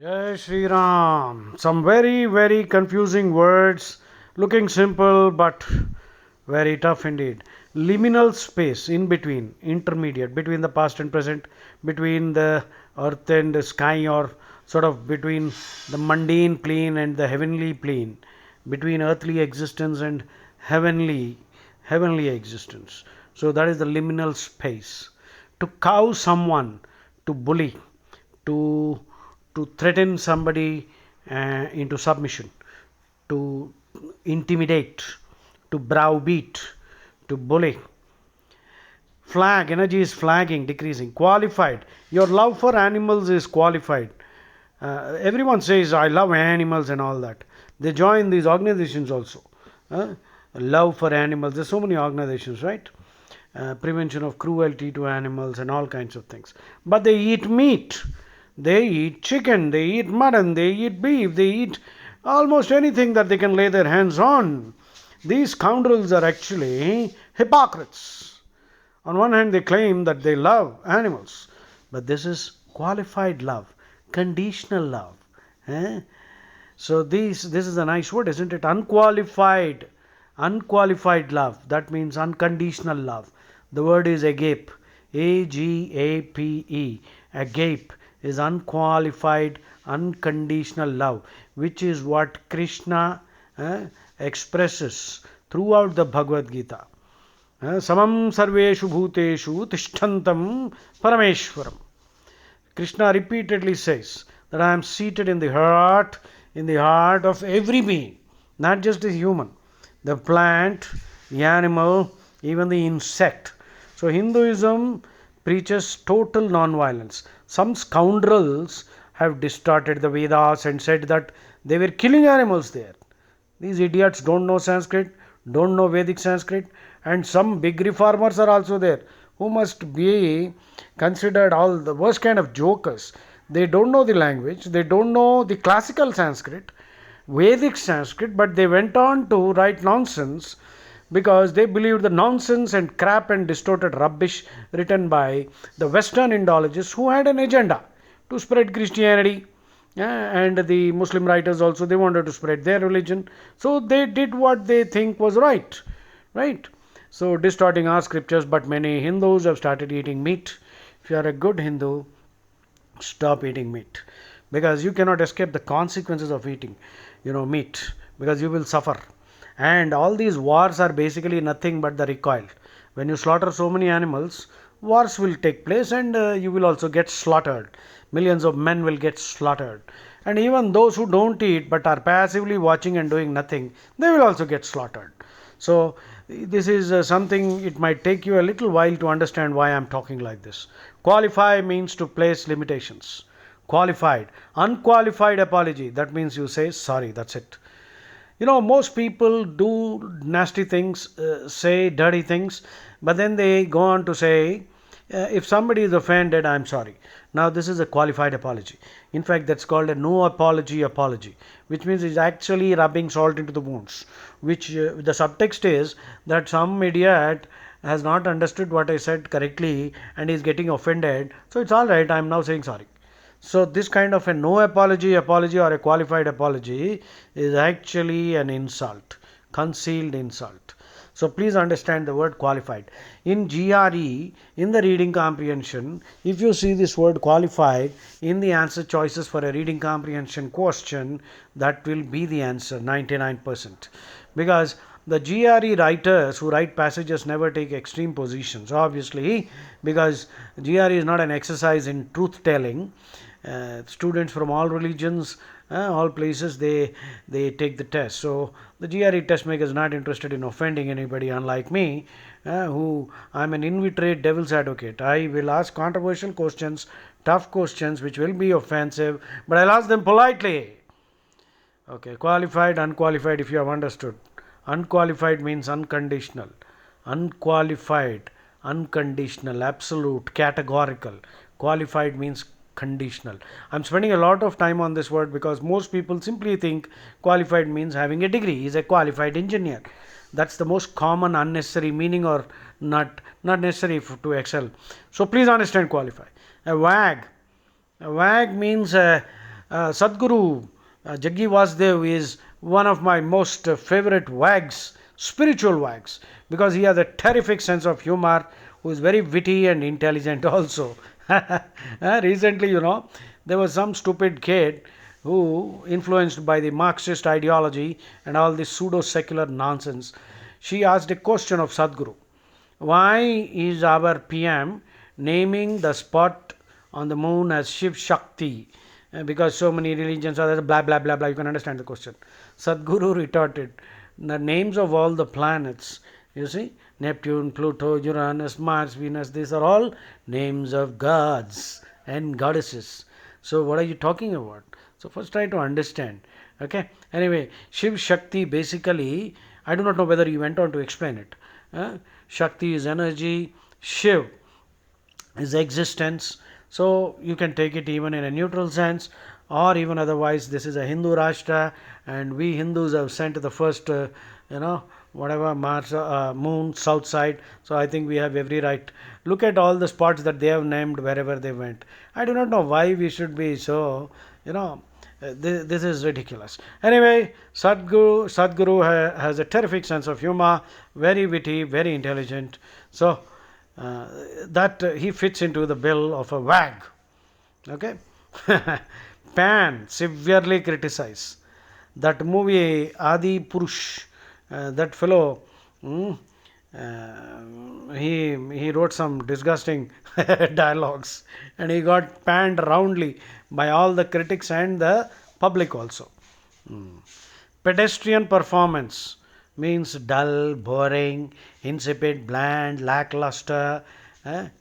Jai Shri Ram. Some very, very confusing words, looking simple but very tough indeed. Liminal space in between, intermediate, between the past and present, between the earth and the sky, or sort of between the mundane plane and the heavenly plane, between earthly existence and heavenly existence. So that is the liminal space. To cow someone, to bully, to threaten somebody into submission, to intimidate, to browbeat, to bully. Flag, energy is flagging, decreasing. Qualified, your love for animals is qualified. Everyone says, I love animals and all that. They join these organizations also. Uh, Love for animals, there's so many organizations, right? Prevention of cruelty to animals and all kinds of things. But they eat meat, they eat chicken, they eat mutton, they eat beef, they eat almost anything that they can lay their hands on. These scoundrels are actually hypocrites. On one hand, they claim that they love animals, but this is qualified love, conditional love. Eh? So this is a nice word, isn't it? Unqualified love. That means unconditional love. The word is agape, agape. Agape is unqualified, unconditional love, which is what Krishna expresses throughout the Bhagavad Gita. Samam sarveshu bhuteshu tishtantam parameshwaram. Krishna repeatedly says that I am seated in the heart of every being, not just the human, the plant, the animal, even the insect. So Hinduism preaches total non-violence. Some scoundrels have distorted the Vedas and said that they were killing animals there. These idiots don't know Sanskrit, don't know Vedic Sanskrit, and some big reformers are also there who must be considered all the worst kind of jokers. They don't know the language, they don't know the classical Sanskrit, Vedic Sanskrit, but they went on to write nonsense because they believed the nonsense and crap and distorted rubbish written by the Western Indologists who had an agenda to spread Christianity. And the Muslim writers also, they wanted to spread their religion, so they did what they think was right? So distorting our scriptures. But many Hindus have started eating meat. If you are a good Hindu, stop eating meat, because you cannot escape the consequences of eating meat, because you will suffer. And all these wars are basically nothing but the recoil. When you slaughter so many animals, wars will take place, and you will also get slaughtered. Millions of men will get slaughtered, and even those who don't eat but are passively watching and doing nothing, they will also get slaughtered. So this is something, it might take you a little while to understand why I'm talking like this. Qualify means to place limitations. Qualified. Unqualified apology, that means you say sorry, that's it. Most people do nasty things, say dirty things, but then they go on to say, if somebody is offended, I'm sorry. Now, this is a qualified apology. In fact, that's called a no apology, which means it's actually rubbing salt into the wounds. Which the subtext is that some idiot has not understood what I said correctly and is getting offended. So it's all right. I'm now saying sorry. So this kind of a no apology or a qualified apology is actually an insult, concealed insult. So please understand the word qualified. In GRE, in the reading comprehension, if you see this word qualified in the answer choices for a reading comprehension question, that will be the answer 99%. Because the GRE writers who write passages never take extreme positions, obviously, because GRE is not an exercise in truth telling. Students from all religions, all places, they take the test. So the GRE test maker is not interested in offending anybody, unlike me, who I'm an inveterate devil's advocate. I will ask controversial questions, tough questions which will be offensive, but I'll ask them politely. Okay, qualified, unqualified, if you have understood. Unqualified means unconditional. Unqualified, unconditional, absolute, categorical. Qualified means conditional. I'm spending a lot of time on this word because most people simply think qualified means having a degree. He's a qualified engineer. That's the most common unnecessary meaning, or not necessary to excel. So please understand qualify. A wag means Sadguru Jaggi Vasdev is one of my most favorite wags, spiritual wags, because he has a terrific sense of humor, who is very witty and intelligent also. Recently, there was some stupid kid who, influenced by the Marxist ideology and all this pseudo secular nonsense, she asked a question of Sadhguru. Why is our PM naming the spot on the moon as Shiv Shakti? Because so many religions are there, blah blah blah blah. You can understand the question. Sadhguru retorted, the names of all the planets, you see, Neptune, Pluto, Uranus, Mars, Venus, these are all names of gods and goddesses. So what are you talking about? So first try to understand. Okay. Anyway, Shiv Shakti basically, I do not know whether you went on to explain it. Shakti is energy, Shiv is existence. So you can take it even in a neutral sense, or even otherwise. This is a Hindu Rashtra, and we Hindus have sent the first, whatever Mars, moon, south side. So I think we have every right. Look at all the spots that they have named wherever they went. I do not know why we should be so, this is ridiculous. Anyway, Sadhguru has a terrific sense of humor, very witty, very intelligent. So that he fits into the bill of a wag. Okay. Pan severely criticized that movie Adi Purush. That fellow, he wrote some disgusting dialogues, and he got panned roundly by all the critics and the public also. Pedestrian performance means dull, boring, insipid, bland, lackluster,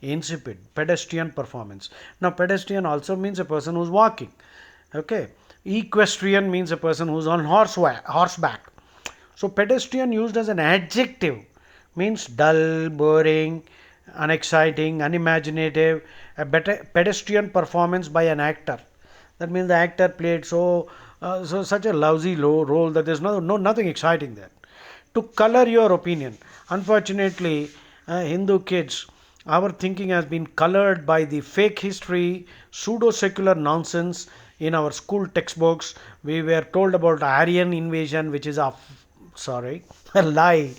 insipid. Pedestrian performance. Now, pedestrian also means a person who's walking. Okay. Equestrian means a person who's on horseback. So, pedestrian used as an adjective means dull, boring, unexciting, unimaginative. A pedestrian performance by an actor. That means the actor played such a lousy role that there's nothing exciting there. To color your opinion. Unfortunately, Hindu kids, our thinking has been colored by the fake history, pseudo-secular nonsense in our school textbooks. We were told about Aryan invasion, which is a lie,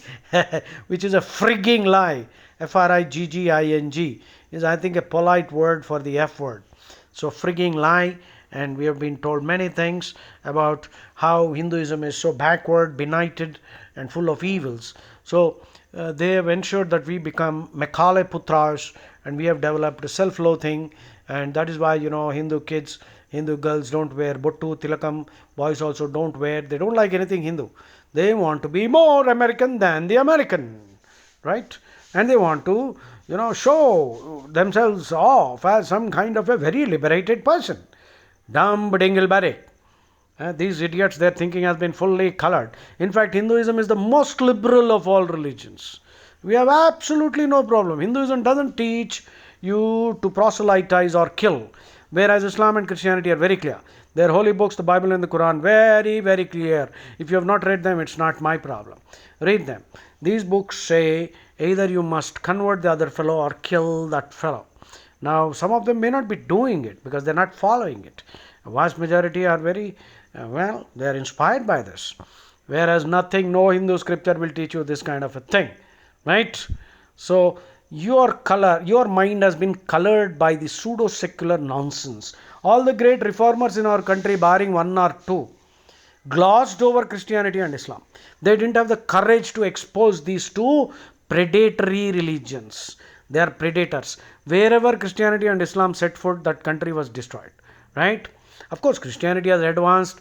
which is a frigging lie. Frigging is, I think, a polite word for the F word. So, frigging lie. And we have been told many things about how Hinduism is so backward, benighted, and full of evils. So they have ensured that we become Macaulay Putras, and we have developed self-loathing, and that is why Hindu kids, Hindu girls don't wear bottu, tilakam. Boys also don't wear. They don't like anything Hindu. They want to be more American than the American, right? And they want to show themselves off as some kind of a very liberated person. Dumb dingleberry. These idiots, their thinking has been fully colored. In fact, Hinduism is the most liberal of all religions. We have absolutely no problem. Hinduism doesn't teach you to proselytize or kill, whereas Islam and Christianity are very clear. Their holy books, the Bible and the Quran, very, very clear. If you have not read them, it's not my problem. Read them. These books say either you must convert the other fellow or kill that fellow. Now, some of them may not be doing it because they're not following it. A vast majority are very, they are inspired by this. Whereas no Hindu scripture will teach you this kind of a thing. Right? So, your mind has been colored by the pseudo-secular nonsense. All the great reformers in our country, barring one or two, glossed over Christianity and Islam. They didn't have the courage to expose these two predatory religions. They are predators. Wherever Christianity and Islam set foot, that country was destroyed. Right? Of course, Christianity has advanced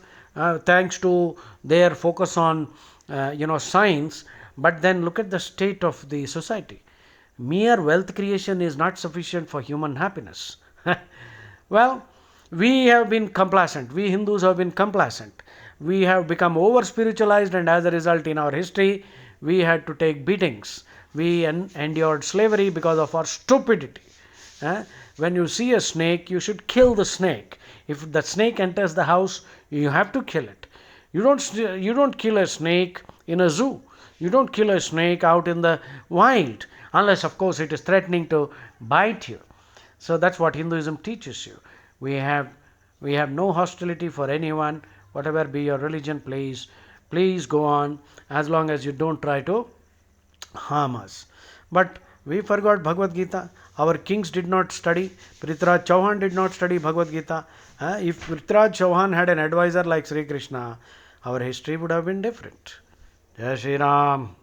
thanks to their focus on, science. But then look at the state of the society. Mere wealth creation is not sufficient for human happiness. Well, we have been complacent. We Hindus have been complacent. We have become over-spiritualized, and as a result, in our history, we had to take beatings. We endured slavery because of our stupidity. When you see a snake, you should kill the snake. If the snake enters the house, you have to kill it. You don't kill a snake in a zoo. You don't kill a snake out in the wild, unless, of course, it is threatening to bite you. So that's what Hinduism teaches you. We have We have no hostility for anyone, whatever be your religion, please go on, as long as you don't try to harm us. But we forgot Bhagavad Gita. Our kings did not study. Prithviraj Chauhan did not study Bhagavad Gita. If Prithviraj Chauhan had an advisor like Sri Krishna, our history would have been different. Jai Shri Ram.